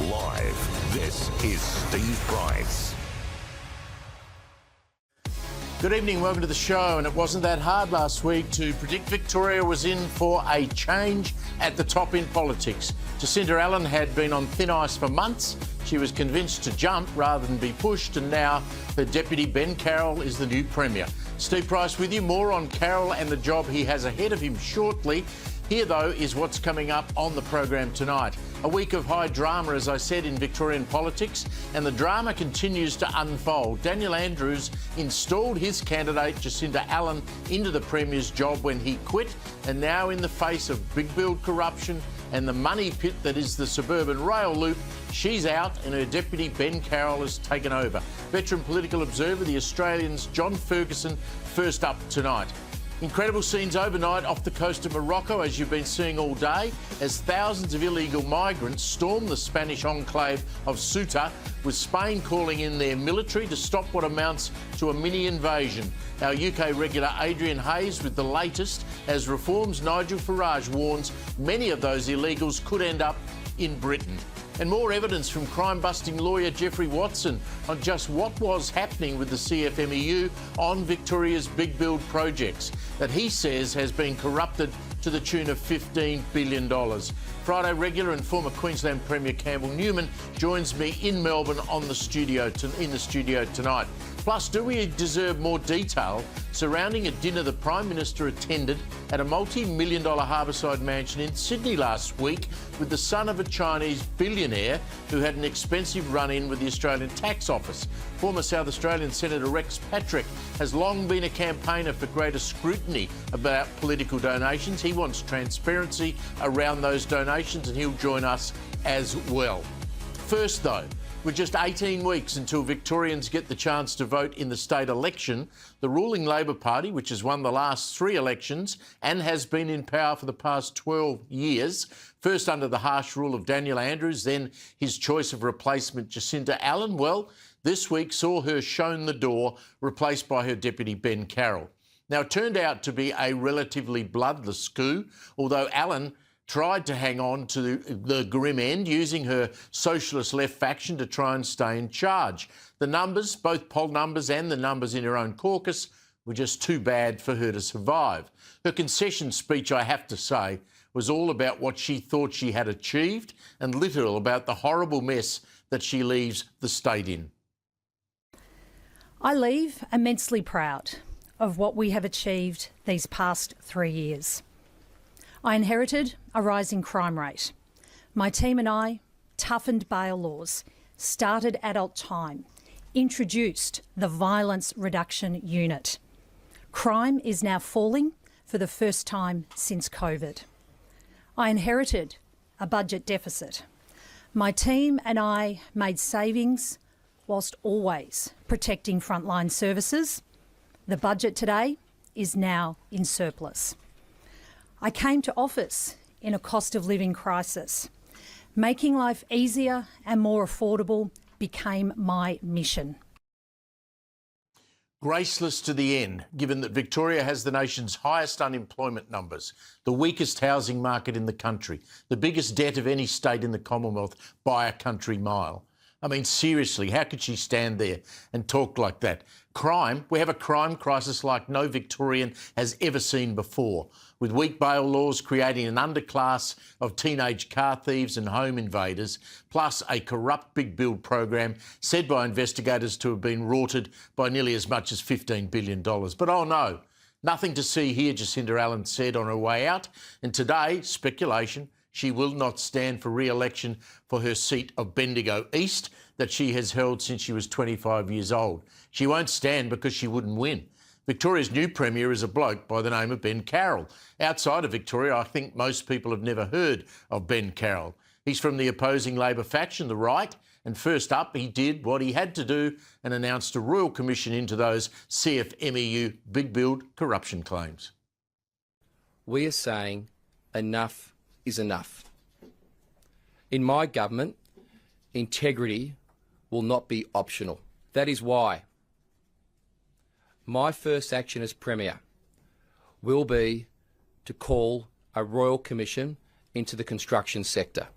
Live, this is Steve Price. Good evening, welcome to the show. And it wasn't that hard last week to predict Victoria was in for a change at the top in politics. Jacinta Allen had been on thin ice for months. She was convinced to jump rather than be pushed, and now her deputy Ben Carroll is the new Premier. Steve Price with you. More on Carroll and the job he has ahead of him shortly. Here, though, is what's coming up on the program tonight. A week of high drama, as I said, in Victorian politics, and the drama continues to unfold. Daniel Andrews installed his candidate, Jacinta Allen, into the Premier's job when he quit, and now in the face of big build corruption and the money pit that is the suburban rail loop, she's out and her deputy, Ben Carroll, has taken over. Veteran political observer, The Australian's John Ferguson, first up tonight. Incredible scenes overnight off the coast of Morocco, as you've been seeing all day, as thousands of illegal migrants storm the Spanish enclave of Ceuta, with Spain calling in their military to stop what amounts to a mini invasion. Our UK regular Adrian Hayes with the latest, as Reform's Nigel Farage warns many of those illegals could end up in Britain. And more evidence from crime-busting lawyer Geoffrey Watson on just what was happening with the CFMEU on Victoria's big build projects that he says has been corrupted to the tune of $15 billion. Friday regular and former Queensland Premier Campbell Newman joins me in Melbourne in the studio tonight. Plus, do we deserve more detail surrounding a dinner the Prime Minister attended at a multi-million-dollar harbourside mansion in Sydney last week with the son of a Chinese billionaire who had an expensive run-in with the Australian Tax Office? Former South Australian Senator Rex Patrick has long been a campaigner for greater scrutiny about political donations. He wants transparency around those donations, and he'll join us as well. First, though, with just 18 weeks until Victorians get the chance to vote in the state election, the ruling Labor Party, which has won the last 3 elections and has been in power for the past 12 years, first under the harsh rule of Daniel Andrews, then his choice of replacement Jacinta Allen, well, this week saw her shown the door, replaced by her deputy Ben Carroll. Now, it turned out to be a relatively bloodless coup, although Allen tried to hang on to the grim end, using her socialist left faction to try and stay in charge. The numbers, both poll numbers and the numbers in her own caucus, were just too bad for her to survive. Her concession speech, I have to say, was all about what she thought she had achieved and little about the horrible mess that she leaves the state in. I leave immensely proud of what we have achieved these past 3 years. I inherited a rising crime rate. My team and I toughened bail laws, started adult time, introduced the Violence Reduction Unit. Crime is now falling for the first time since COVID. I inherited a budget deficit. My team and I made savings whilst always protecting frontline services. The budget today is now in surplus. I came to office in a cost of living crisis. Making life easier and more affordable became my mission. Graceless to the end, given that Victoria has the nation's highest unemployment numbers, the weakest housing market in the country, the biggest debt of any state in the Commonwealth by a country mile. I mean, seriously, how could she stand there and talk like that? Crime, we have a crime crisis like no Victorian has ever seen before, with weak bail laws creating an underclass of teenage car thieves and home invaders, plus a corrupt big build program said by investigators to have been rorted by nearly as much as $15 billion. But oh no, nothing to see here, Jacinta Allen said on her way out. And today, speculation, she will not stand for re-election for her seat of Bendigo East that she has held since she was 25 years old. She won't stand because she wouldn't win. Victoria's new Premier is a bloke by the name of Ben Carroll. Outside of Victoria, I think most people have never heard of Ben Carroll. He's from the opposing Labor faction, the right, and first up, he did what he had to do and announced a royal commission into those CFMEU big build corruption claims. We are saying enough is enough. In my government, integrity will not be optional. That is why my first action as Premier will be to call a royal commission into the construction sector.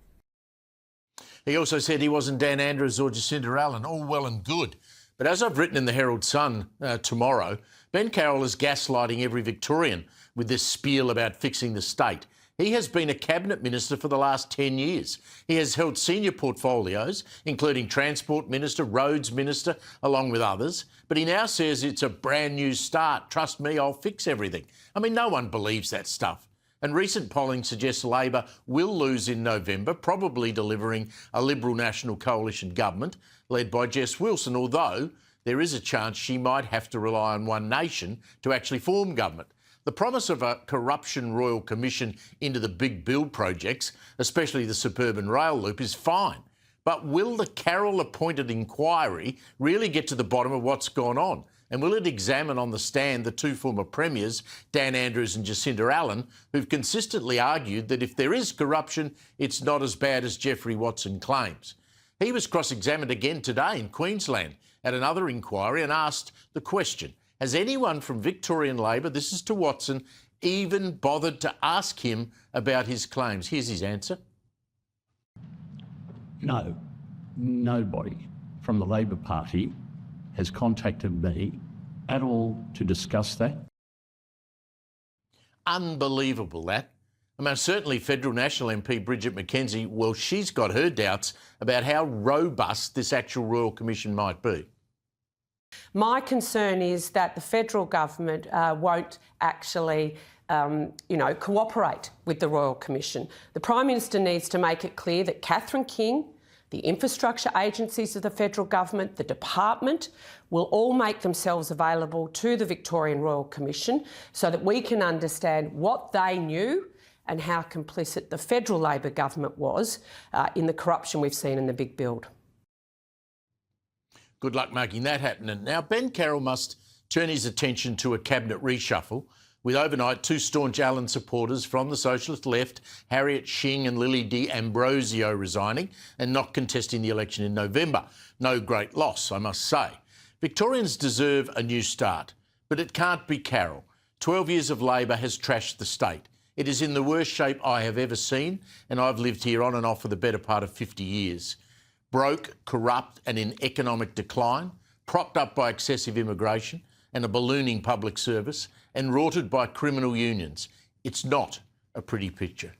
He also said he wasn't Dan Andrews or Jacinda Allen. All well and good. But as I've written in the Herald Sun tomorrow, Ben Carroll is gaslighting every Victorian with this spiel about fixing the state. He has been a cabinet minister for the last 10 years. He has held senior portfolios, including Transport Minister, Roads Minister, along with others. But he now says it's a brand new start. Trust me, I'll fix everything. I mean, no one believes that stuff. And recent polling suggests Labor will lose in November, probably delivering a Liberal National Coalition government led by Jess Wilson, although there is a chance she might have to rely on One Nation to actually form government. The promise of a corruption royal commission into the big build projects, especially the suburban rail loop, is fine. But will the Carroll-appointed inquiry really get to the bottom of what's gone on? And will it examine on the stand the two former premiers, Dan Andrews and Jacinda Allen, who've consistently argued that if there is corruption, it's not as bad as Geoffrey Watson claims? He was cross-examined again today in Queensland at another inquiry and asked the question, has anyone from Victorian Labor, this is to Watson, even bothered to ask him about his claims? Here's his answer. No, nobody from the Labor Party has contacted me at all to discuss that. Unbelievable, that. I mean, certainly Federal National MP Bridget McKenzie, well, she's got her doubts about how robust this actual Royal Commission might be. My concern is that the federal government won't actually, cooperate with the Royal Commission. The Prime Minister needs to make it clear that Catherine King, the infrastructure agencies of the federal government, the department, will all make themselves available to the Victorian Royal Commission so that we can understand what they knew and how complicit the federal Labor government was in the corruption we've seen in the big build. Good luck making that happen. And now Ben Carroll must turn his attention to a cabinet reshuffle, with overnight two staunch Allen supporters from the socialist left, Harriet Shing and Lily D'Ambrosio, resigning and not contesting the election in November. No great loss, I must say. Victorians deserve a new start, but it can't be Carroll. 12 years of Labor has trashed the state. It is in the worst shape I have ever seen, and I've lived here on and off for the better part of 50 years. Broke, corrupt and in economic decline, propped up by excessive immigration and a ballooning public service, and rorted by criminal unions. It's not a pretty picture.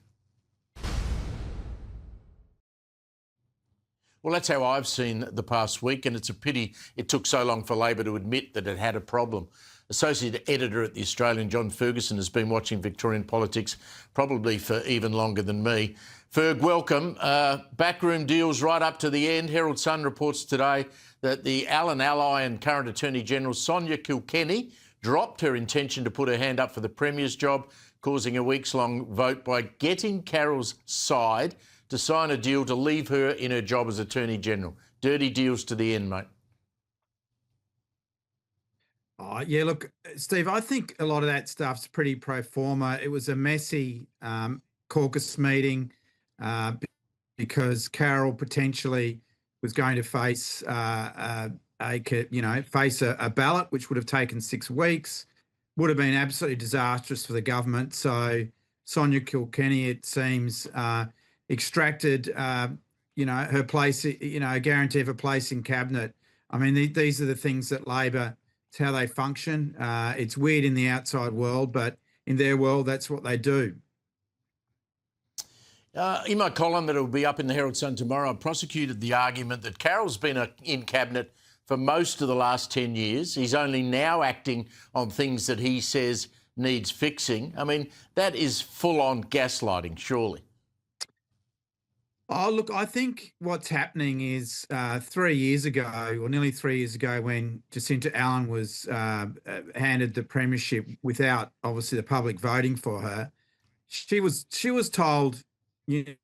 Well, that's how I've seen the past week, and it's a pity it took so long for Labor to admit that it had a problem. Associate Editor at The Australian, John Ferguson, has been watching Victorian politics probably for even longer than me. Ferg, welcome. Backroom deals right up to the end. Herald Sun reports today that the Allen ally and current Attorney-General Sonia Kilkenny dropped her intention to put her hand up for the Premier's job, causing a weeks-long vote by getting Carroll's side to sign a deal to leave her in her job as Attorney-General. Dirty deals to the end, mate. Oh, yeah, look, Steve, I think a lot of that stuff's pretty pro forma. It was a messy caucus meeting because Carroll potentially was going to face a ballot, which would have taken 6 weeks, would have been absolutely disastrous for the government. So Sonia Kilkenny, it seems, extracted, her place, a guarantee of a place in cabinet. I mean, these are the things that Labor, it's how they function. It's weird in the outside world, but in their world, that's what they do. In my column that will be up in the Herald Sun tomorrow, I prosecuted the argument that Carroll's been in cabinet for most of the last 10 years. He's only now acting on things that he says needs fixing. I mean, that is full-on gaslighting, surely. Oh, look, I think what's happening is 3 years ago, or nearly 3 years ago, when Jacinda Allen was handed the premiership without, obviously, the public voting for her, she was told, you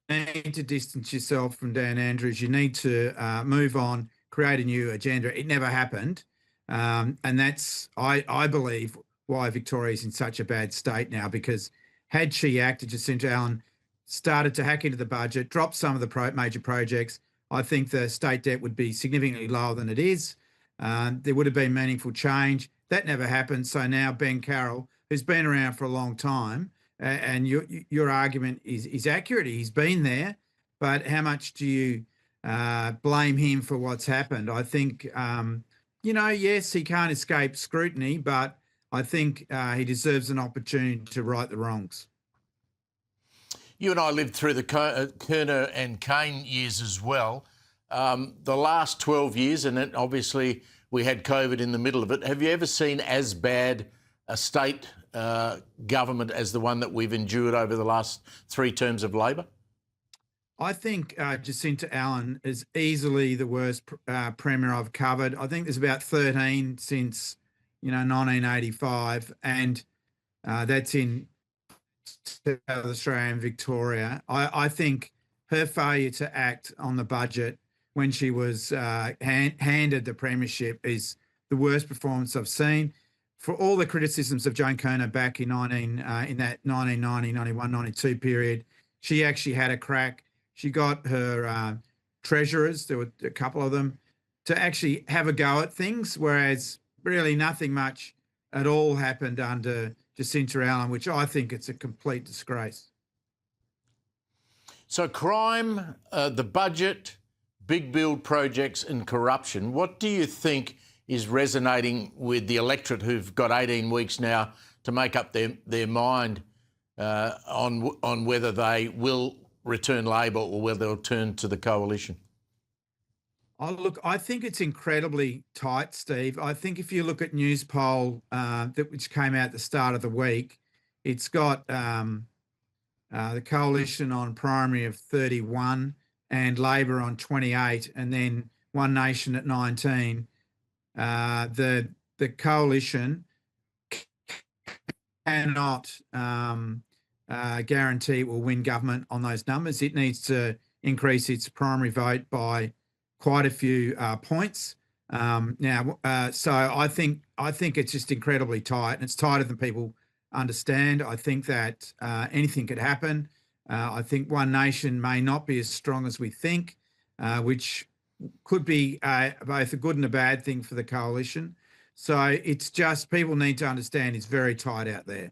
need to distance yourself from Dan Andrews. You need to move on, create a new agenda. It never happened. And that's, I believe, why Victoria's in such a bad state now, because had she acted, Jacinda Allen started to hack into the budget, drop some of the major projects, I think the state debt would be significantly lower than it is. There would have been meaningful change. That never happened. So now Ben Carroll, who's been around for a long time, and your argument is accurate. He's been there, but how much do you blame him for what's happened? I think, yes, he can't escape scrutiny, but I think he deserves an opportunity to right the wrongs. You and I lived through the Kerner and Kane years as well. The last 12 years, and obviously we had COVID in the middle of it. Have you ever seen as bad a state government as the one that we've endured over the last 3 terms of Labor? I think Jacinta Allen is easily the worst Premier I've covered. I think there's about 13 since, 1985, and that's in South Australia and Victoria. I think her failure to act on the budget when she was handed the premiership is the worst performance I've seen. For all the criticisms of Joan Kerner back in that 1990, 91, 92 period, she actually had a crack. She got her treasurers, there were a couple of them, to actually have a go at things, whereas really nothing much at all happened under Jacinta Allen, which I think it's a complete disgrace. So crime, the budget, big build projects and corruption, what do you think is resonating with the electorate who've got 18 weeks now to make up their mind on whether they will return Labor or whether they'll turn to the coalition? Oh, look, I think it's incredibly tight, Steve. I think if you look at News Poll, which came out at the start of the week, it's got the coalition on primary of 31 and Labor on 28, and then One Nation at 19. The coalition cannot guarantee it will win government on those numbers. It needs to increase its primary vote by quite a few points. So I think it's just incredibly tight, and it's tighter than people understand. I think that anything could happen. I think One Nation may not be as strong as we think, which could be both a good and a bad thing for the coalition. So it's just, people need to understand it's very tight out there.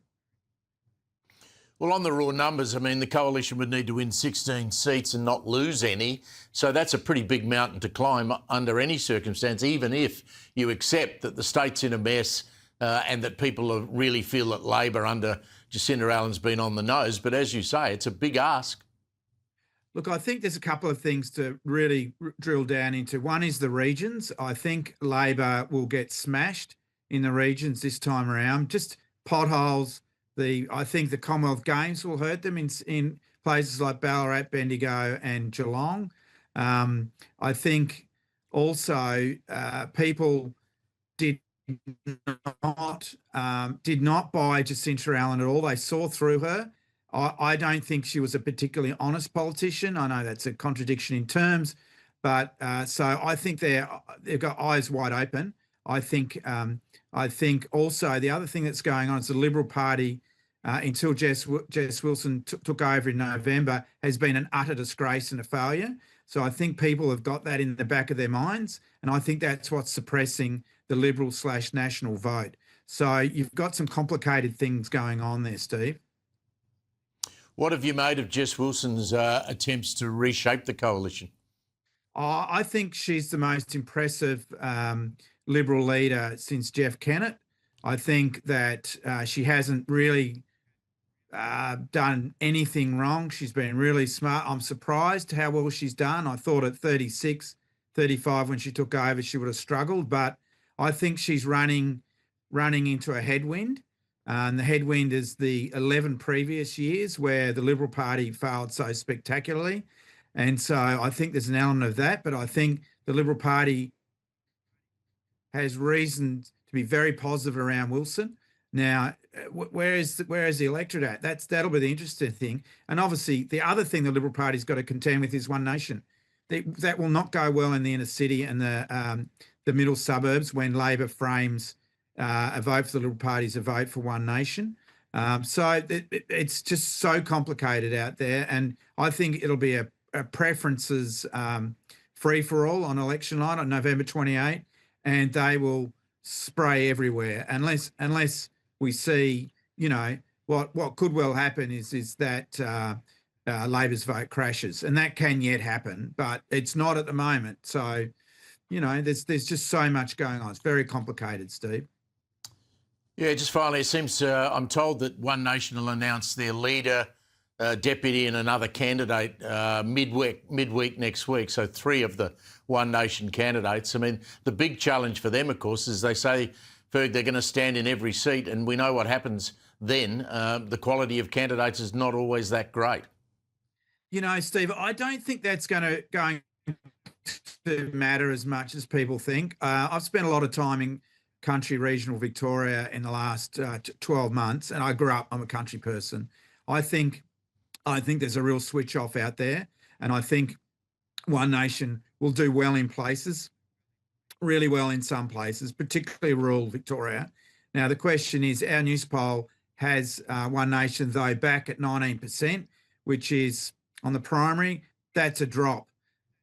Well, on the raw numbers, I mean, the coalition would need to win 16 seats and not lose any. So that's a pretty big mountain to climb under any circumstance, even if you accept that the state's in a mess and that people really feel that Labor under Jacinta Allen's been on the nose. But as you say, it's a big ask. Look, I think there's a couple of things to really drill down into. One is the regions. I think Labor will get smashed in the regions this time around. Just potholes. I think the Commonwealth Games will hurt them in places like Ballarat, Bendigo and Geelong. I think also people did not buy Jacinta Allen at all. They saw through her. I don't think she was a particularly honest politician. I know that's a contradiction in terms, but so I think they've got eyes wide open. I think also the other thing that's going on is the Liberal Party, until Jess Wilson took over in November, has been an utter disgrace and a failure. So I think people have got that in the back of their minds, and I think that's what's suppressing the Liberal/National vote. So you've got some complicated things going on there, Steve. What have you made of Jess Wilson's attempts to reshape the coalition? I think she's the most impressive Liberal leader since Jeff Kennett. I think that she hasn't really done anything wrong. She's been really smart. I'm surprised how well she's done. I thought at 36, 35 when she took over, she would have struggled, but I think she's running into a headwind. And the headwind is the 11 previous years where the Liberal Party failed so spectacularly. And so I think there's an element of that, but I think the Liberal Party has reason to be very positive around Wilson. Now, where is the electorate at? That'll be the interesting thing. And obviously, the other thing the Liberal Party's got to contend with is One Nation. That will not go well in the inner city and the middle suburbs when Labor frames a vote for the Liberal Party is a vote for One Nation. So it's just so complicated out there. And I think it'll be a preferences free-for-all on election night on November 28, and they will spray everywhere unless we see, what could well happen is that Labor's vote crashes, and that can yet happen, but it's not at the moment. So, you know, there's just so much going on. It's very complicated, Steve. Yeah, just finally, it seems I'm told that One Nation will announce their leader, deputy and another candidate midweek next week. So 3 of the One Nation candidates. I mean, the big challenge for them, of course, is they say, Ferg, they're going to stand in every seat, and we know what happens then. The quality of candidates is not always that great. You know, Steve, I don't think that's going to matter as much as people think. I've spent a lot of time in country regional Victoria in the last 12 months, and I grew up, I'm a country person. I think there's a real switch off out there, and I think One Nation will do well in places, really well in some places, particularly rural Victoria. Now, the question is, our news poll has One Nation, though, back at 19%, which is on the primary. That's a drop.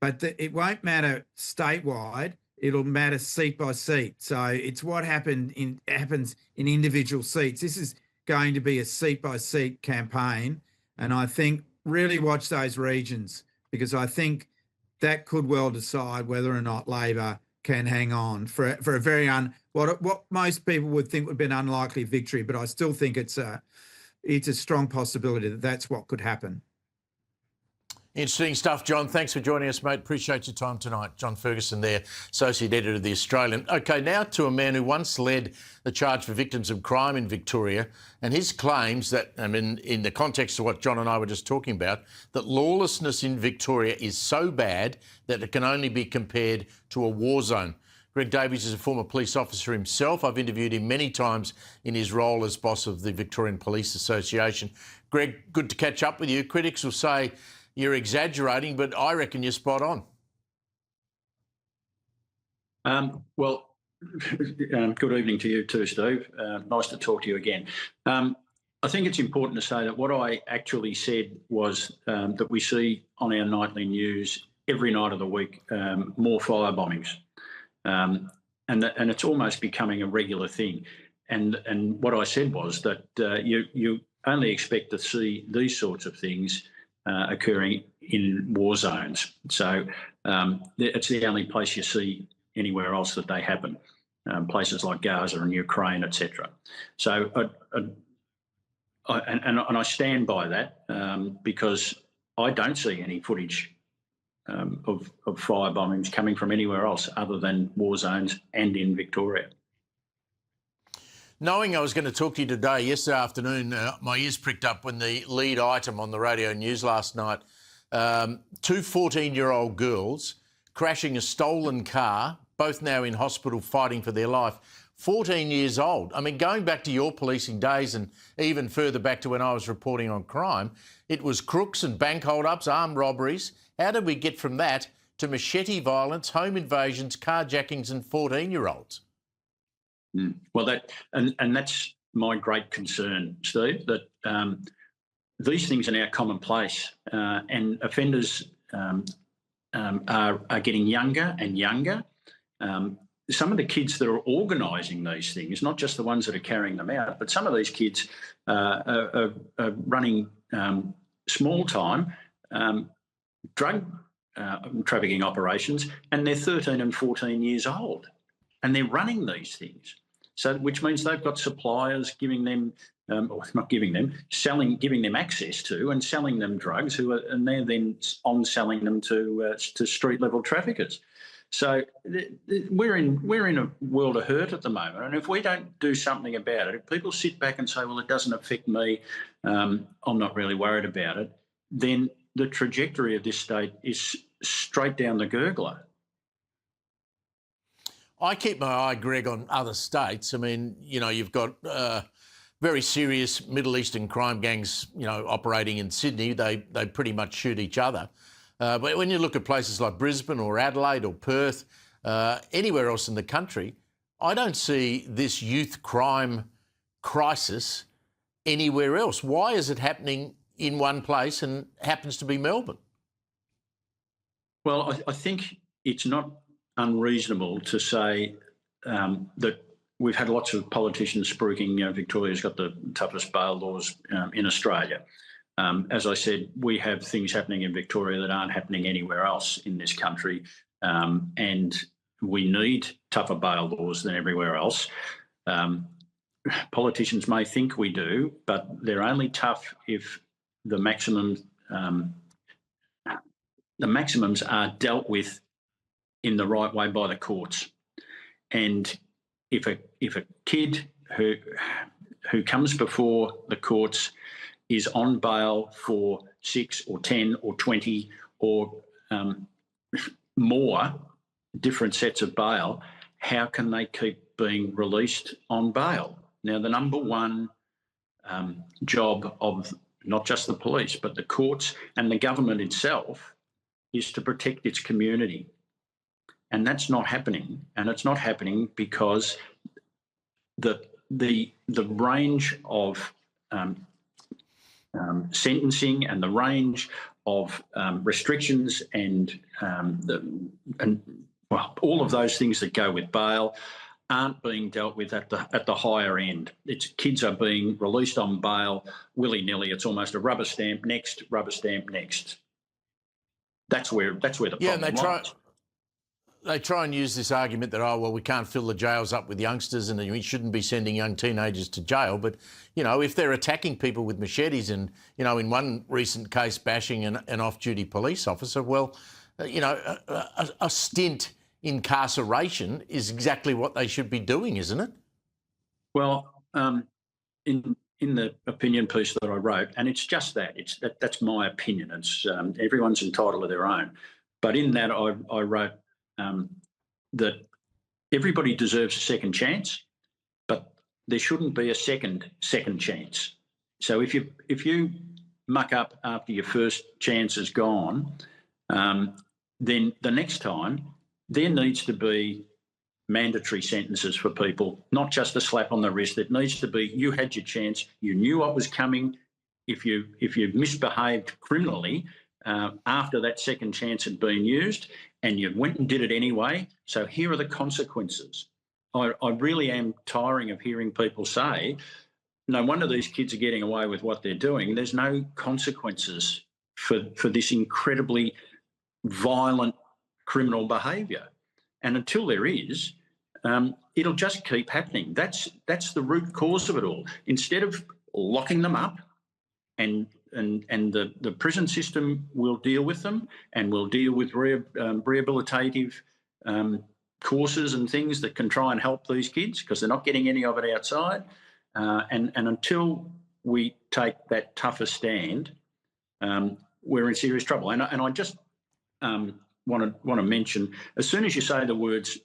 But it won't matter statewide. It'll matter seat by seat. So it's what happens in individual seats. This is going to be a seat by seat campaign. And I think really watch those regions, because I think that could well decide whether or not Labor can hang on for a very what most people would think would be an unlikely victory. But I still think it's a strong possibility that that's what could happen. Interesting stuff, John. Thanks for joining us, mate. Appreciate your time tonight. John Ferguson there, Associate Editor of The Australian. OK, now to a man who once led the charge for victims of crime in Victoria, and his claims that, I mean, in the context of what John and I were just talking about, that lawlessness in Victoria is so bad that it can only be compared to a war zone. Greg Davies is a former police officer himself. I've interviewed him many times in his role as boss of the Victorian Police Association. Greg, good to catch up with you. Critics will say you're exaggerating, but I reckon you're spot on. Good evening to you too, Steve. Nice to talk to you again. I think it's important to say that what I actually said was that we see on our nightly news every night of the week more fire bombings, and it's almost becoming a regular thing. And what I said was that you only expect to see these sorts of things occurring in war zones. So it's the only place you see anywhere else that they happen, places like Gaza and Ukraine, etc. So I stand by that because I don't see any footage of fire bombings coming from anywhere else other than war zones and in Victoria. Knowing I was going to talk to you today, yesterday afternoon, my ears pricked up when the lead item on the radio news last night, 2 14-year-old girls crashing a stolen car, both now in hospital fighting for their life, 14 years old. I mean, going back to your policing days and even further back to when I was reporting on crime, it was crooks and bank hold-ups, armed robberies. How did we get from that to machete violence, home invasions, carjackings and 14-year-olds? Well, that's my great concern, Steve, that these things are now commonplace and offenders are getting younger and younger. Some of the kids that are organising these things, not just the ones that are carrying them out, but some of these kids are running small-time drug trafficking operations, and they're 13 and 14 years old. And they're running these things, so which means they've got suppliers giving them, or not giving them, giving them access to and selling them drugs, and they're then on selling them to street level traffickers. So we're in a world of hurt at the moment, and if we don't do something about it, if people sit back and say, "Well, it doesn't affect me, I'm not really worried about it," then the trajectory of this state is straight down the gurgler. I keep my eye, Greg, on other states. I mean, you know, you've got very serious Middle Eastern crime gangs, you know, operating in Sydney. They pretty much shoot each other. But when you look at places like Brisbane or Adelaide or Perth, anywhere else in the country, I don't see this youth crime crisis anywhere else. Why is it happening in one place and happens to be Melbourne? Well, I think it's not unreasonable to say that we've had lots of politicians spruiking, Victoria's got the toughest bail laws in Australia. As I said, we have things happening in Victoria that aren't happening anywhere else in this country, and we need tougher bail laws than everywhere else. Politicians may think we do, but they're only tough if the maximums are dealt with in the right way by the courts. And if a kid who comes before the courts is on bail for 6 or 10 or 20 or more different sets of bail, how can they keep being released on bail? Now, the number one job of not just the police, but the courts and the government itself is to protect its community. And that's not happening. And it's not happening because the range of sentencing and the range of restrictions and all of those things that go with bail aren't being dealt with at the higher end. It's kids are being released on bail willy-nilly. It's almost a rubber stamp next, rubber stamp next. That's where the problem lies. They try and use this argument that, we can't fill the jails up with youngsters and we shouldn't be sending young teenagers to jail. But, if they're attacking people with machetes and, in one recent case bashing an off-duty police officer, a stint incarceration is exactly what they should be doing, isn't it? Well, in the opinion piece that I wrote, and it's just that, that's my opinion. It's everyone's entitled to their own. But in that, I wrote that everybody deserves a second chance, but there shouldn't be a second chance. So if you muck up after your first chance is gone, then the next time there needs to be mandatory sentences for people, not just a slap on the wrist. It needs to be, you had your chance, you knew what was coming. If you misbehaved criminally after that second chance had been used and you went and did it anyway, so here are the consequences. I really am tiring of hearing people say, no wonder these kids are getting away with what they're doing. There's no consequences for this incredibly violent criminal behaviour. And until there is, it'll just keep happening. That's the root cause of it all. Instead of locking them up, and the prison system will deal with them and will deal with rehabilitative courses and things that can try and help these kids because they're not getting any of it outside. And until we take that tougher stand, we're in serious trouble. And I just want to mention, as soon as you say the words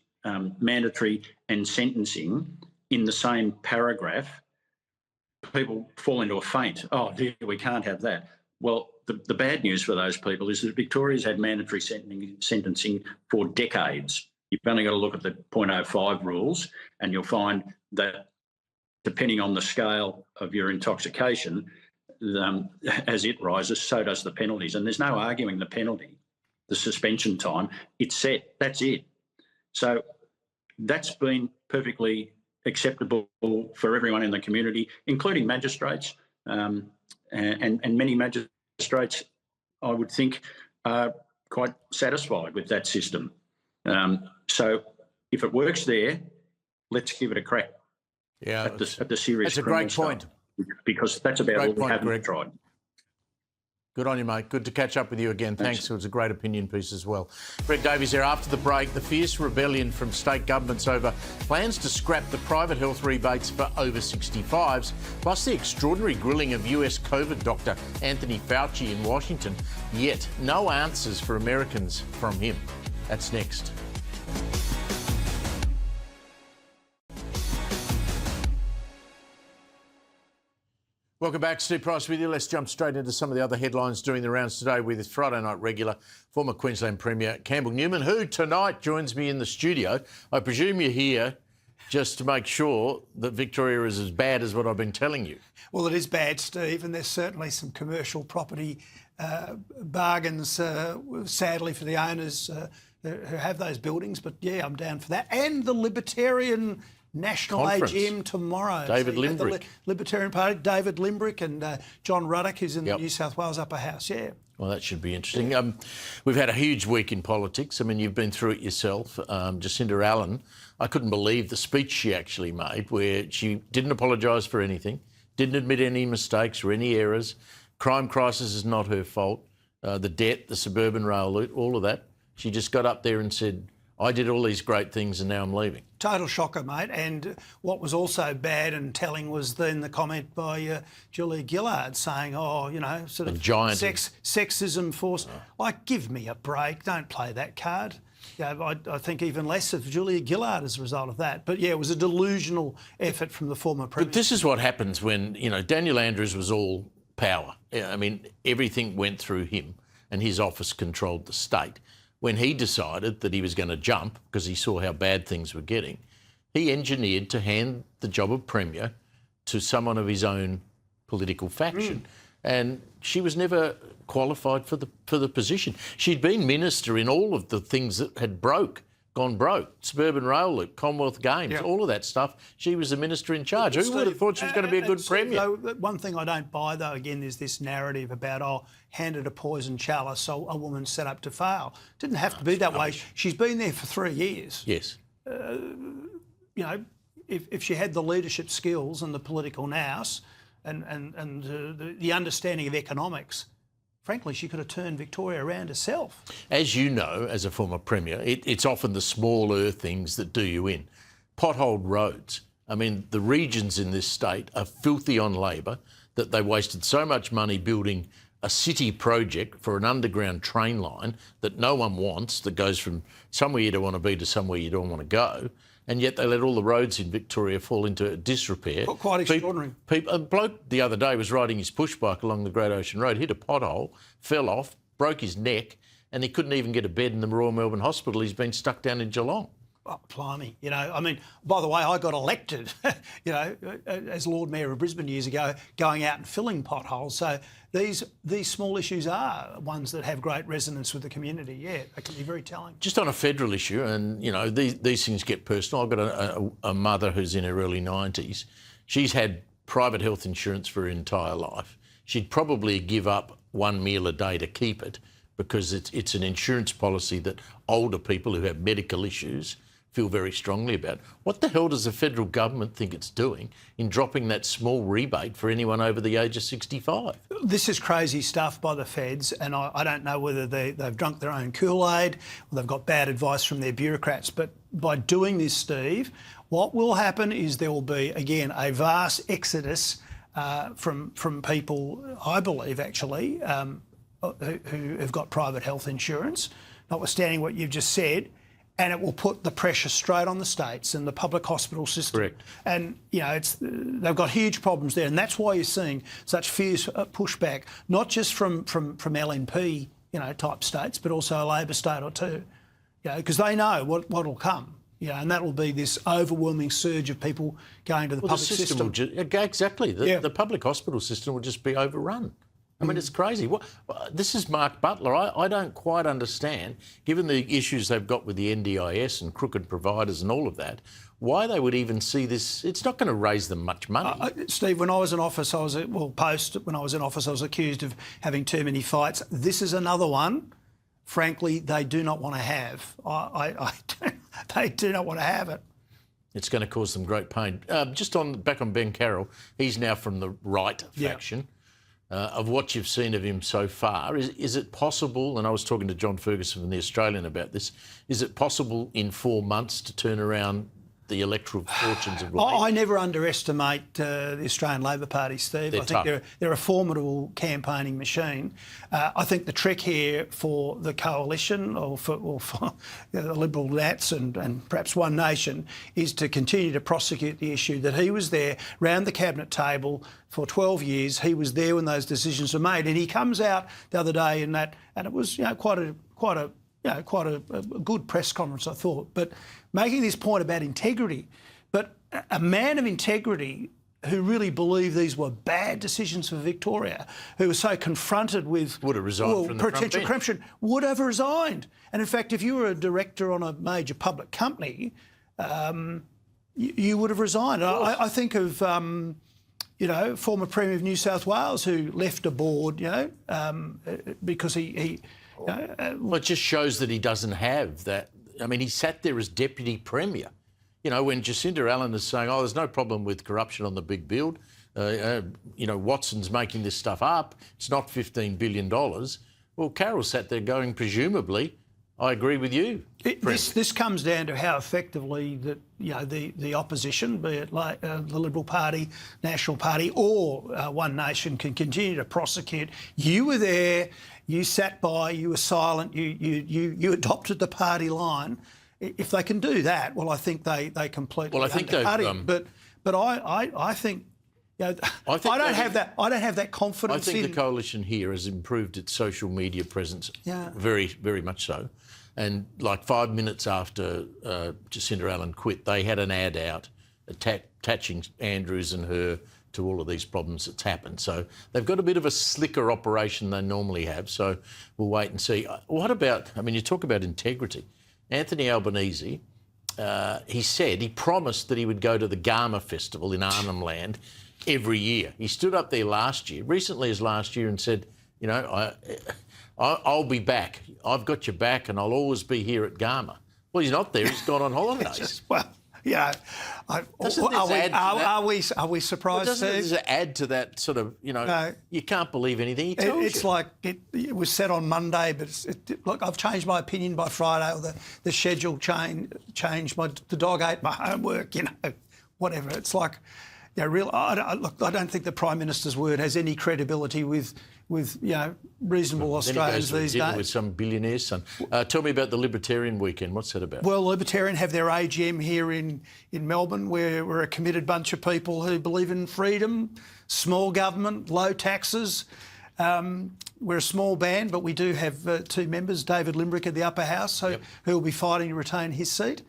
mandatory and sentencing in the same paragraph, people fall into a faint. Oh, dear, we can't have that. Well, the bad news for those people is that Victoria's had mandatory sentencing for decades. You've only got to look at the 0.05 rules and you'll find that depending on the scale of your intoxication, as it rises, so does the penalties. And there's no arguing the penalty, the suspension time. It's set. That's it. So that's been perfectly acceptable for everyone in the community, including magistrates, and many magistrates, I would think, are quite satisfied with that system. So if it works there, let's give it a crack. Yeah, at the serious. That's a great point, because that's about all we haven't tried. Good on you, mate. Good to catch up with you again. Thanks. It was a great opinion piece as well. Brett Davies there. After the break, the fierce rebellion from state governments over plans to scrap the private health rebates for over 65s, plus the extraordinary grilling of US COVID doctor Anthony Fauci in Washington. Yet no answers for Americans from him. That's next. Welcome back. Steve Price with you. Let's jump straight into some of the other headlines doing the rounds today with Friday night regular, former Queensland Premier Campbell Newman, who tonight joins me in the studio. I presume you're here just to make sure that Victoria is as bad as what I've been telling you. Well, it is bad, Steve, and there's certainly some commercial property bargains, sadly, for the owners who have those buildings. But, yeah, I'm down for that. And the Libertarian national conference. AGM tomorrow. David So you have the Limbrick. Libertarian Party, David Limbrick and John Ruddock, who's in Yep. the New South Wales Upper House. Yeah. Well, that should be interesting. We've had a huge week in politics. I mean, you've been through it yourself. Jacinda Allen, I couldn't believe the speech she actually made, where she didn't apologise for anything, didn't admit any mistakes or any errors. Crime crisis is not her fault. The debt, the suburban rail loop, all of that. She just got up there and said, I did all these great things and now I'm leaving. Total shocker, mate. And what was also bad and telling was then the comment by Julia Gillard saying, oh, you know, sort of sexism force. Like, give me a break. Don't play that card. Yeah, I think even less of Julia Gillard as a result of that. But, yeah, it was a delusional effort from the former Premier. But this is what happens when, you know, Daniel Andrews was all power. I mean, everything went through him and his office controlled the state. When he decided that he was going to jump because he saw how bad things were getting, he engineered to hand the job of Premier to someone of his own political faction. And she was never qualified for the position. She'd been minister in all of the things that had gone broke, suburban rail loop, Commonwealth Games, all of that stuff. She was the minister in charge. Who would have thought she was going to be a good Premier? Though, one thing I don't buy, though, again, is this narrative about, handed a poison chalice, so a woman set up to fail. Didn't have to be that way. She's been there for 3 years. Yes. You know, if she had the leadership skills and the political nous and the understanding of economics, frankly, she could have turned Victoria around herself. As you know, as a former Premier, it's often the smaller things that do you in. Potholed roads. I mean, the regions in this state are filthy on labour, that they wasted so much money building a city project for an underground train line that no one wants, that goes from somewhere you don't want to be to somewhere you don't want to go, and yet they let all the roads in Victoria fall into disrepair. Quite extraordinary. A bloke the other day was riding his push bike along the Great Ocean Road, hit a pothole, fell off, broke his neck, and he couldn't even get a bed in the Royal Melbourne Hospital. He's been stuck down in Geelong. Oh, blimey. You know, I mean, by the way, I got elected, you know, as Lord Mayor of Brisbane years ago, going out and filling potholes. So these small issues are ones that have great resonance with the community. Yeah, they can be very telling. Just on a federal issue, and, you know, these things get personal. I've got a mother who's in her early 90s. She's had private health insurance for her entire life. She'd probably give up one meal a day to keep it because it's an insurance policy that older people who have medical issues feel very strongly about. What the hell does the federal government think it's doing in dropping that small rebate for anyone over the age of 65? This is crazy stuff by the feds, and I don't know whether they've drunk their own Kool-Aid or they've got bad advice from their bureaucrats. But by doing this, Steve, what will happen is there will be, again, a vast exodus from people, I believe, actually, who have got private health insurance, notwithstanding what you've just said. And it will put the pressure straight on the states and the public hospital system. Correct. And, you know, they've got huge problems there. And that's why you're seeing such fierce pushback, not just from LNP, you know, type states, but also a Labor state or two, you know, because they know what will come. You know, and that will be this overwhelming surge of people going to the public system. Exactly. The public hospital system will just be overrun. I mean, it's crazy. This is Mark Butler. I don't quite understand, given the issues they've got with the NDIS and crooked providers and all of that, why they would even see this. It's not going to raise them much money. Steve, when I was in office, when I was in office, I was accused of having too many fights. This is another one, frankly, they do not want to have. They do not want to have it. It's going to cause them great pain. Back on Ben Carroll, he's now from the right faction. Of what you've seen of him so far, is it possible, and I was talking to John Ferguson from The Australian about this, is it possible in 4 months to turn around the electoral fortunes of Labor? I never underestimate the Australian Labor Party, Steve. I think they're a formidable campaigning machine. I think the trick here for the coalition or for the Liberal Nats and perhaps One Nation is to continue to prosecute the issue that he was there round the cabinet table for 12 years. He was there when those decisions were made, and he comes out the other day and it was, you know, quite a good press conference, I thought, but making this point about integrity. But a man of integrity who really believed these were bad decisions for Victoria, who was so confronted with would have resigned from the potential corruption, would have resigned. And in fact, if you were a director on a major public company, you would have resigned. I think of, former Premier of New South Wales who left a board, because he Well, it just shows that he doesn't have that. I mean, he sat there as Deputy Premier. When Jacinda Allen is saying, oh, there's no problem with corruption on the big build, Watson's making this stuff up, it's not $15 billion. Well, Carroll sat there going, presumably, I agree with you. This comes down to how effectively the opposition, be it like the Liberal Party, National Party, or One Nation, can continue to prosecute. You were there, you sat by, you were silent, you adopted the party line. If they can do that, well, I think they completely. Well, I think they've. But I think. I don't have that confidence. I think the coalition here has improved its social media presence very, very much so. And like 5 minutes after Jacinda Allen quit, they had an ad out attaching Andrews and her to all of these problems that's happened. So they've got a bit of a slicker operation than they normally have. So we'll wait and see. What about, you talk about integrity. Anthony Albanese, he promised that he would go to the Garma Festival in Arnhem Land every year. He stood up there recently as last year, and said, I'll be back. I've got your back and I'll always be here at Garma. Well, he's not there. He's gone on holidays. Are we surprised, doesn't Steve? Does it add to that sort of, you can't believe anything he tells you? It's like it was said on Monday, but look, I've changed my opinion by Friday, or the schedule changed. The dog ate my homework, whatever. It's like, I don't think the Prime Minister's word has any credibility with reasonable Australians these days. With some billionaire's son. Tell me about the Libertarian weekend. What's that about? Well, Libertarian have their AGM here in Melbourne, where we're a committed bunch of people who believe in freedom, small government, low taxes. We're a small band, but we do have two members, David Limbrick at the upper house, who will be fighting to retain his seat.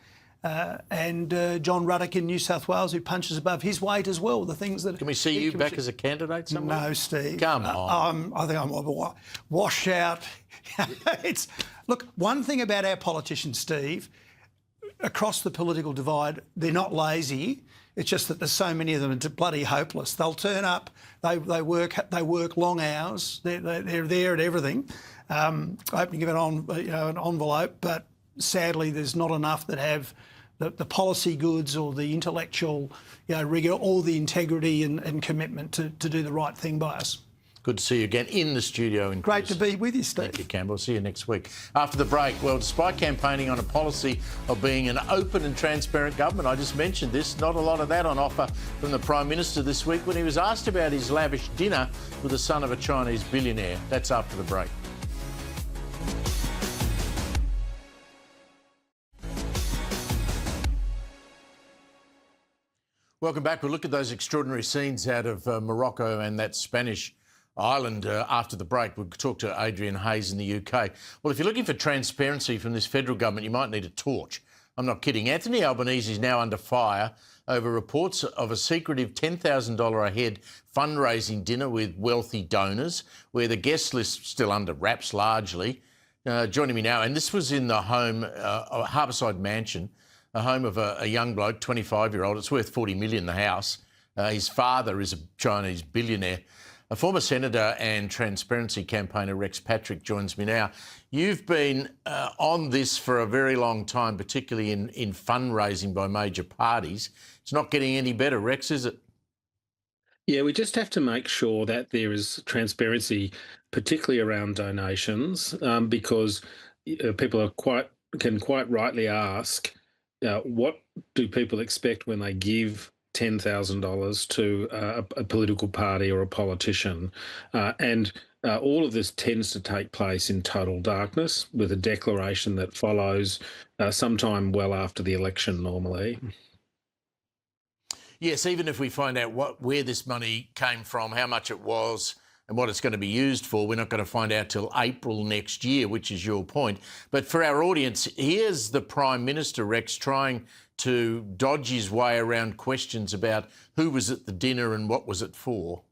And John Ruddock in New South Wales, who punches above his weight as well. The things that can we see you back as a candidate somewhere? No, Steve. Come on. I think I'm washed out. Look. One thing about our politicians, Steve, across the political divide, they're not lazy. It's just that there's so many of them are bloody hopeless. They'll turn up. They work long hours. They're there at everything, opening of an envelope, but sadly, there's not enough that have the policy goods or the intellectual rigour or the integrity and commitment to do the right thing by us. Good to see you again in the studio. Great to be with you, Steve. Thank you, Campbell. See you next week. After the break, well, despite campaigning on a policy of being an open and transparent government, I just mentioned this, not a lot of that on offer from the Prime Minister this week when he was asked about his lavish dinner with the son of a Chinese billionaire. That's after the break. Welcome back. We'll look at those extraordinary scenes out of Morocco and that Spanish island after the break. We'll talk to Adrian Hayes in the UK. Well, if you're looking for transparency from this federal government, you might need a torch. I'm not kidding. Anthony Albanese is now under fire over reports of a secretive $10,000 a head fundraising dinner with wealthy donors, where the guest list's still under wraps largely. Joining me now, and this was in the home, Harbourside Mansion, a home of a young bloke, 25-year-old. It's worth $40 million, the house. His father is a Chinese billionaire. A former senator and transparency campaigner, Rex Patrick, joins me now. You've been on this for a very long time, particularly in fundraising by major parties. It's not getting any better, Rex, is it? Yeah, we just have to make sure that there is transparency, particularly around donations, because people can quite rightly ask, what do people expect when they give $10,000 to a political party or a politician? And all of this tends to take place in total darkness, with a declaration that follows sometime well after the election normally. Yes, even if we find out where this money came from, how much it was, and what it's going to be used for, we're not going to find out till April next year, which is your point. But for our audience, here's the Prime Minister, Rex, trying to dodge his way around questions about who was at the dinner and what was it for.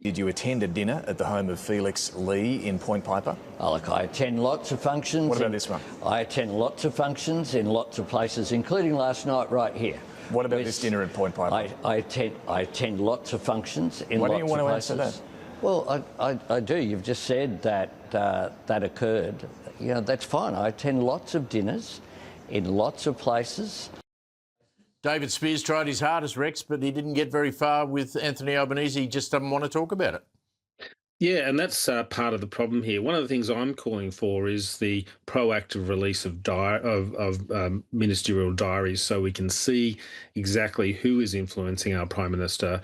Did you attend a dinner at the home of Felix Lee in Point Piper? Oh, look, I attend lots of functions. What about this one? I attend lots of functions in lots of places, including last night right here. What about this dinner at Point Piper? I attend lots of functions in Why lots don't you want of to places. answer that? Well, I do. You've just said that that occurred. You know, that's fine. I attend lots of dinners in lots of places. David Spears tried his hardest, Rex, but he didn't get very far with Anthony Albanese. He just doesn't want to talk about it. Yeah, and that's part of the problem here. One of the things I'm calling for is the proactive release of ministerial diaries, so we can see exactly who is influencing our Prime Minister.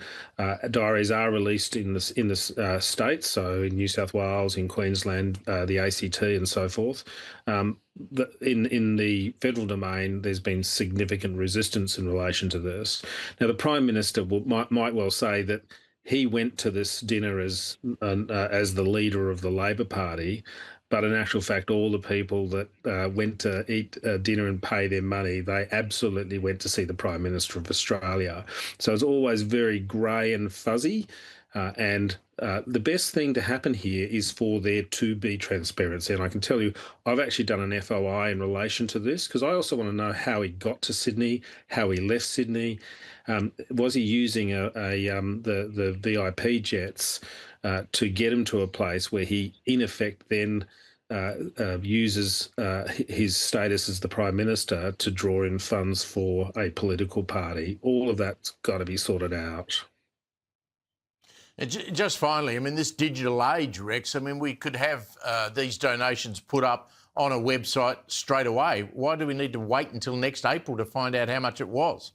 Diaries are released in the states, so in New South Wales, in Queensland, the ACT, and so forth. In the federal domain, there's been significant resistance in relation to this. Now, the Prime Minister might well say that he went to this dinner as the leader of the Labor Party, but in actual fact, all the people that went to eat dinner and pay their money, they absolutely went to see the Prime Minister of Australia. So it's always very grey and fuzzy. And the best thing to happen here is for there to be transparency. And I can tell you, I've actually done an FOI in relation to this, because I also want to know how he got to Sydney, how he left Sydney. Was he using the VIP jets to get him to a place where he, in effect, then uses his status as the Prime Minister to draw in funds for a political party? All of that's got to be sorted out. And just finally, I mean, this digital age, Rex, I mean, we could have these donations put up on a website straight away. Why do we need to wait until next April to find out how much it was?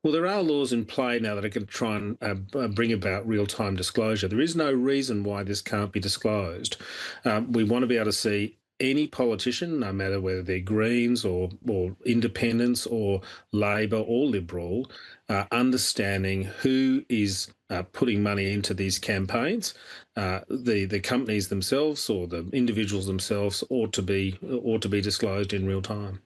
Well, there are laws in play now that are going to try and bring about real-time disclosure. There is no reason why this can't be disclosed. We want to be able to see any politician, no matter whether they're Greens or Independents or Labor or Liberal, understanding who is putting money into these campaigns. The companies themselves or the individuals themselves ought to be disclosed in real time.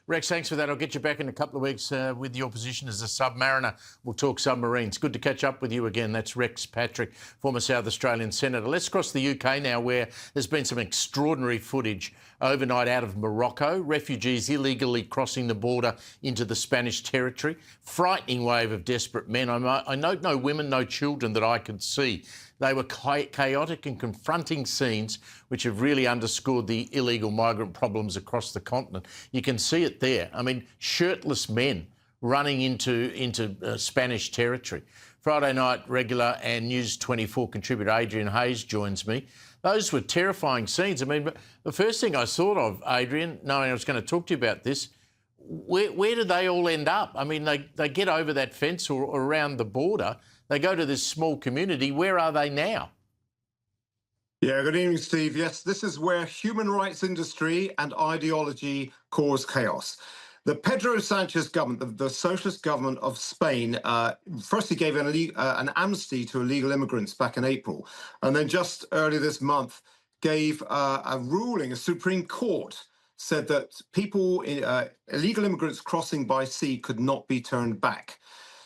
Rex, thanks for that. I'll get you back in a couple of weeks with your position as a submariner. We'll talk submarines. Good to catch up with you again. That's Rex Patrick, former South Australian Senator. Let's cross the UK now, where there's been some extraordinary footage overnight out of Morocco. Refugees illegally crossing the border into the Spanish territory. Frightening wave of desperate men. I note no women, no children that I could see. They were chaotic and confronting scenes which have really underscored the illegal migrant problems across the continent. You can see it there. I mean, shirtless men running into Spanish territory. Friday night regular and News24 contributor Adrian Hayes joins me. Those were terrifying scenes. I mean, the first thing I thought of, Adrian, knowing I was going to talk to you about this, where did they all end up? I mean, they get over that fence or around the border. They go to this small community. Where are they now? Yeah, good evening, Steve. Yes, this is where human rights industry and ideology cause chaos. The Pedro Sanchez government, the socialist government of Spain, firstly gave an amnesty to illegal immigrants back in April, and then just earlier this month gave a ruling. A Supreme Court said that illegal immigrants crossing by sea could not be turned back.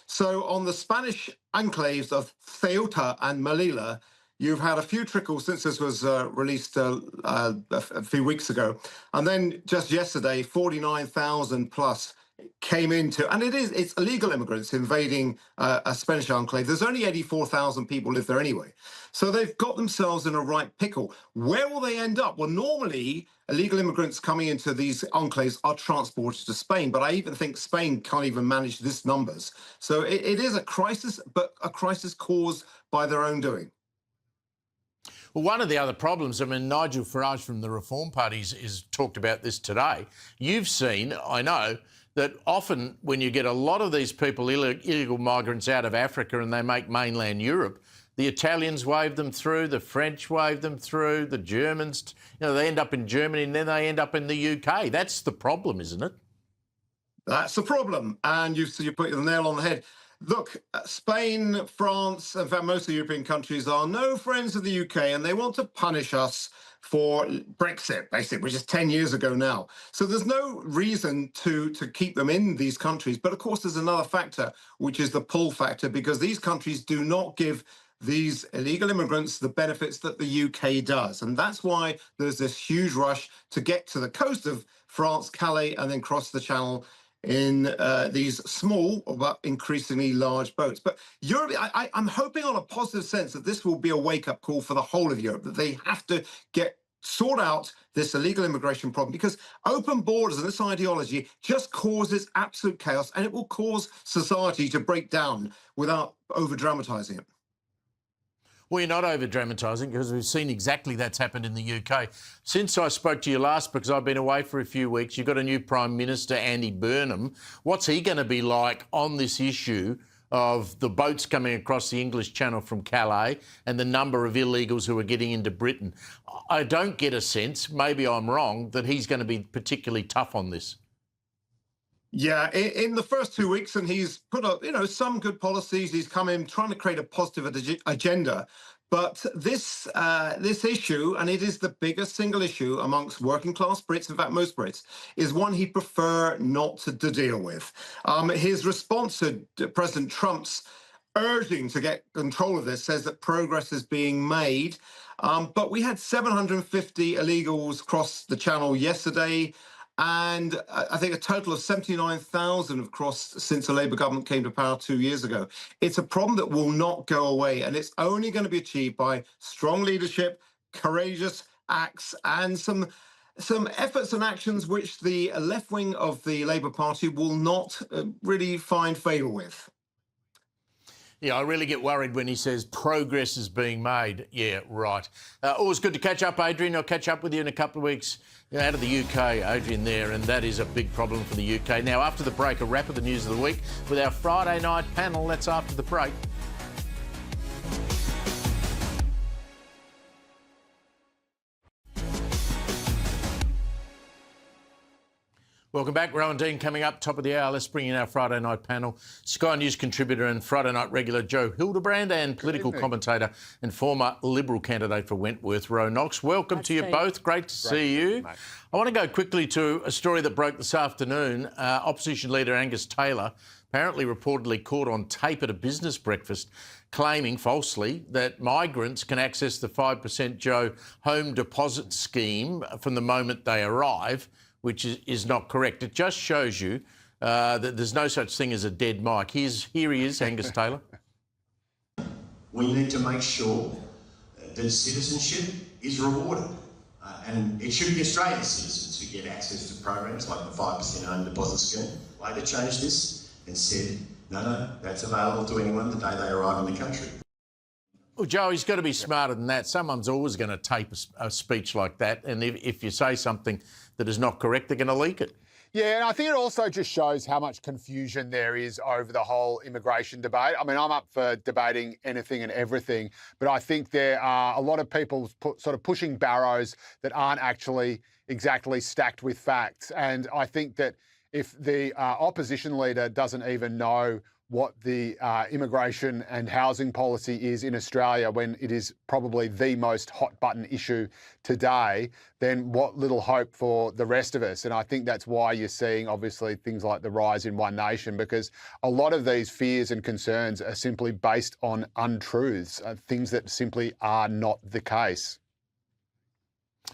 So on the Spanish enclaves of Ceuta and Melilla, you've had a few trickles since this was released a few weeks ago. And then just yesterday, 49,000 plus came into, and it's illegal immigrants invading a Spanish enclave. There's only 84,000 people live there anyway. So they've got themselves in a right pickle. Where will they end up? Well, normally illegal immigrants coming into these enclaves are transported to Spain, but I even think Spain can't even manage this numbers. So it is a crisis, but a crisis caused by their own doing. Well, one of the other problems, I mean, Nigel Farage from the Reform Party is talked about this today. You've seen, I know, that often when you get a lot of these people, illegal migrants out of Africa, and they make mainland Europe, the Italians wave them through, the French wave them through, the Germans, they end up in Germany and then they end up in the UK. That's the problem, isn't it? That's the problem. And you put the nail on the head. Look, Spain, France, in fact, most of the European countries are no friends of the UK, and they want to punish us for Brexit, basically, which is 10 years ago now. So there's no reason to keep them in these countries. But of course, there's another factor, which is the pull factor, because these countries do not give these illegal immigrants the benefits that the UK does. And that's why there's this huge rush to get to the coast of France, Calais, and then cross the Channel in these small but increasingly large boats. But Europe, I'm hoping on a positive sense that this will be a wake-up call for the whole of Europe, that they have to sort out this illegal immigration problem, because open borders and this ideology just causes absolute chaos, and it will cause society to break down without over-dramatising it. Well, you're not over-dramatising, because we've seen exactly that's happened in the UK. Since I spoke to you last, because I've been away for a few weeks, you've got a new Prime Minister, Andy Burnham. What's he going to be like on this issue of the boats coming across the English Channel from Calais and the number of illegals who are getting into Britain? I don't get a sense, maybe I'm wrong, that he's going to be particularly tough on this. Yeah, in the first 2 weeks, and he's put up, some good policies. He's come in trying to create a positive agenda. But this issue, and it is the biggest single issue amongst working class Brits, in fact, most Brits, is one he'd prefer not to deal with. His response to President Trump's urging to get control of this says that progress is being made. But we had 750 illegals cross the channel yesterday. And I think a total of 79,000 have crossed since the Labour government came to power 2 years ago. It's a problem that will not go away, and it's only going to be achieved by strong leadership, courageous acts, and some efforts and actions which the left wing of the Labour Party will not really find favour with. Yeah, I really get worried when he says progress is being made. Yeah, right. Always good to catch up, Adrian. I'll catch up with you in a couple of weeks out of the UK, Adrian there, and that is a big problem for the UK. Now, after the break, a wrap of the news of the week with our Friday night panel. That's after the break. Welcome back. Rowan Dean coming up, top of the hour. Let's bring in our Friday night panel. Sky News contributor and Friday night regular Joe Hildebrand, and political commentator and former Liberal candidate for Wentworth, Ro Knox. Welcome to you both. Great to see you. Mate. I want to go quickly to a story that broke this afternoon. Opposition leader Angus Taylor apparently reportedly caught on tape at a business breakfast claiming falsely that migrants can access the 5% Joe home deposit scheme from the moment they arrive, which is not correct. It just shows you that there's no such thing as a dead mic. Here he is, Angus Taylor. We need to make sure that citizenship is rewarded. And it should be Australian citizens who get access to programs like the 5% home deposit scheme. Labor changed this and said, no, that's available to anyone the day they arrive in the country. Well, Joe, he's got to be smarter than that. Someone's always going to tape a speech like that, and if you say something that is not correct, they're going to leak it. Yeah, and I think it also just shows how much confusion there is over the whole immigration debate. I mean, I'm up for debating anything and everything, but I think there are a lot of people sort of pushing barrows that aren't actually exactly stacked with facts. And I think that if the opposition leader doesn't even know what the immigration and housing policy is in Australia, when it is probably the most hot button issue today, then what little hope for the rest of us? And I think that's why you're seeing obviously things like the rise in One Nation, because a lot of these fears and concerns are simply based on untruths, things that simply are not the case.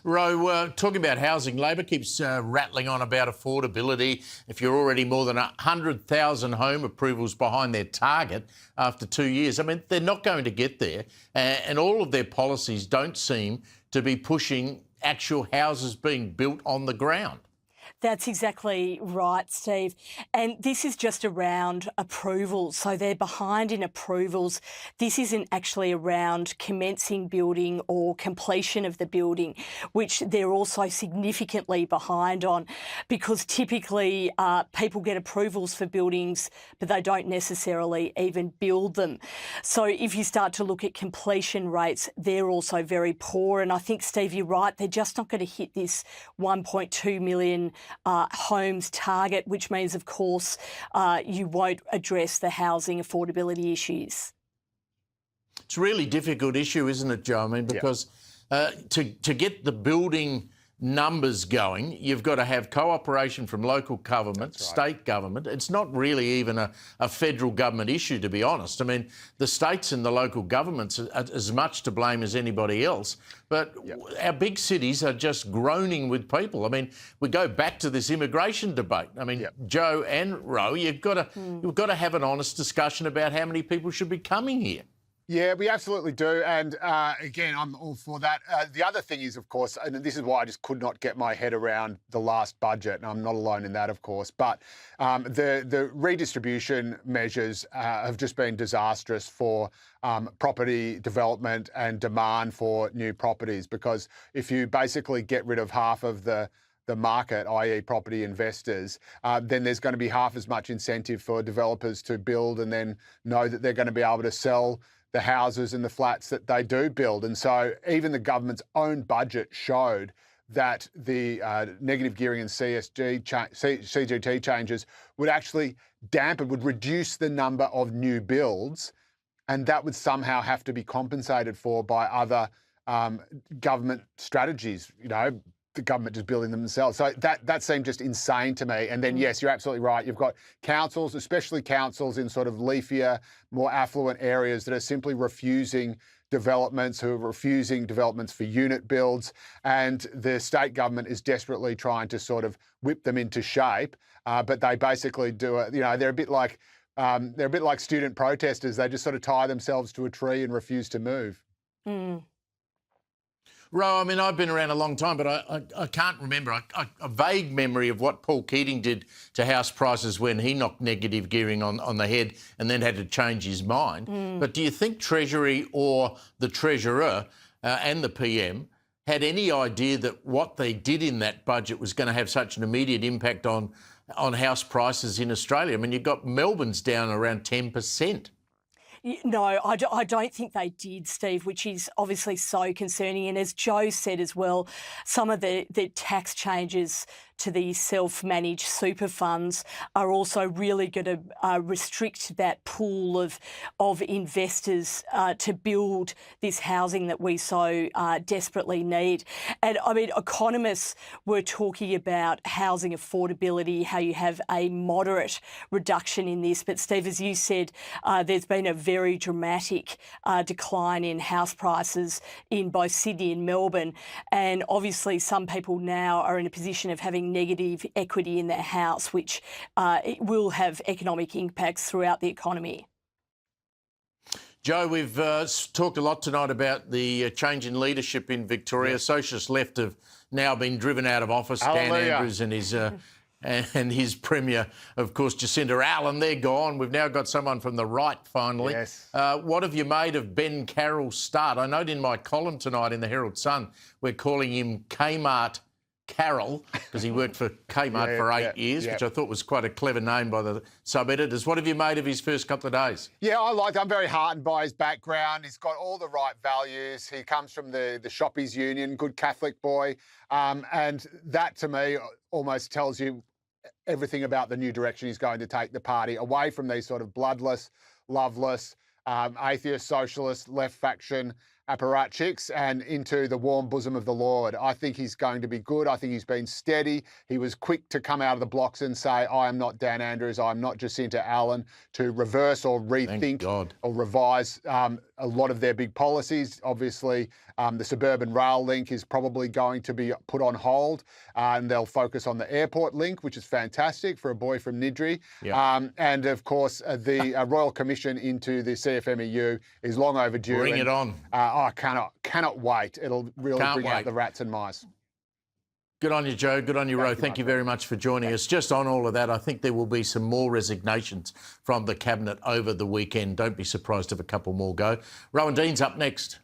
Ro, talking about housing, Labor keeps rattling on about affordability. If you're already more than 100,000 home approvals behind their target after 2 years, I mean, they're not going to get there. And all of their policies don't seem to be pushing actual houses being built on the ground. That's exactly right, Steve. And this is just around approvals. So they're behind in approvals. This isn't actually around commencing building or completion of the building, which they're also significantly behind on, because typically people get approvals for buildings, but they don't necessarily even build them. So if you start to look at completion rates, they're also very poor. And I think, Steve, you're right, they're just not going to hit this 1.2 million homes target, which means, of course, you won't address the housing affordability issues. It's a really difficult issue, isn't it, Joe? I mean, because to get the building numbers going, you've got to have cooperation from local government, state government. It's not really even a federal government issue, to be honest. I mean, the states and the local governments are as much to blame as anybody else. But our big cities are just groaning with people. I mean, we go back to this immigration debate. I mean, Joe and Ro, you've got to have an honest discussion about how many people should be coming here. Yeah, we absolutely do. And again, I'm all for that. The other thing is, of course, and this is why I just could not get my head around the last budget, and I'm not alone in that, of course, but the redistribution measures have just been disastrous for property development and demand for new properties, because if you basically get rid of half of the market, i.e. property investors, then there's going to be half as much incentive for developers to build and then know that they're going to be able to sell the houses and the flats that they do build. And so even the government's own budget showed that the negative gearing and CGT changes would actually dampen, would reduce the number of new builds, and that would somehow have to be compensated for by other government strategies, you know, the government just building them themselves. So that seemed just insane to me. And then, yes, you're absolutely right. You've got councils, especially councils in sort of leafier, more affluent areas that are simply refusing developments, who are refusing developments for unit builds. And the state government is desperately trying to sort of whip them into shape. But they basically do it, you know, they're a bit like student protesters. They just sort of tie themselves to a tree and refuse to move. Mm. Ro, I mean, I've been around a long time, but I can't remember. A vague memory of what Paul Keating did to house prices when he knocked negative gearing on the head and then had to change his mind. Mm. But do you think Treasury or the Treasurer and the PM had any idea that what they did in that budget was going to have such an immediate impact on house prices in Australia? I mean, you've got Melbourne's down around 10%. No, I don't think they did, Steve, which is obviously so concerning. And as Joe said as well, some of the tax changes to the self-managed super funds are also really going to restrict that pool of investors to build this housing that we so desperately need. And I mean, economists were talking about housing affordability, how you have a moderate reduction in this. But Steve, as you said, there's been a very dramatic decline in house prices in both Sydney and Melbourne. And obviously some people now are in a position of having negative equity in their house, which it will have economic impacts throughout the economy. Joe, we've talked a lot tonight about the change in leadership in Victoria. Yeah. Socialist left have now been driven out of office. Hallelujah. Dan Andrews and his Premier, of course, Jacinta Allen, they're gone. We've now got someone from the right, finally. Yes. What have you made of Ben Carroll's start? I note in my column tonight in the Herald Sun, we're calling him Kmart Carroll, because he worked for Kmart for 8 years, which I thought was quite a clever name by the sub-editors. What have you made of his first couple of days? Yeah, I'm very heartened by his background. He's got all the right values. He comes from the Shoppies Union, good Catholic boy. And that, to me, almost tells you everything about the new direction he's going to take the party, away from these sort of bloodless, loveless, atheist, socialist, left faction apparatchiks and into the warm bosom of the Lord. I think he's going to be good. I think he's been steady. He was quick to come out of the blocks and say, I am not Dan Andrews, I am not Jacinta Allen, to reverse or rethink or revise a lot of their big policies. Obviously, the suburban rail link is probably going to be put on hold, and they'll focus on the airport link, which is fantastic for a boy from Niddrie. Yep. And of course, the Royal Commission into the CFMEU is long overdue. Bring it on. I cannot wait. It'll really bring out the rats and mice. Good on you, Joe. Good on you, Ro. Thank you very much for joining us. Just on all of that, I think there will be some more resignations from the Cabinet over the weekend. Don't be surprised if a couple more go. Rowan Dean's up next.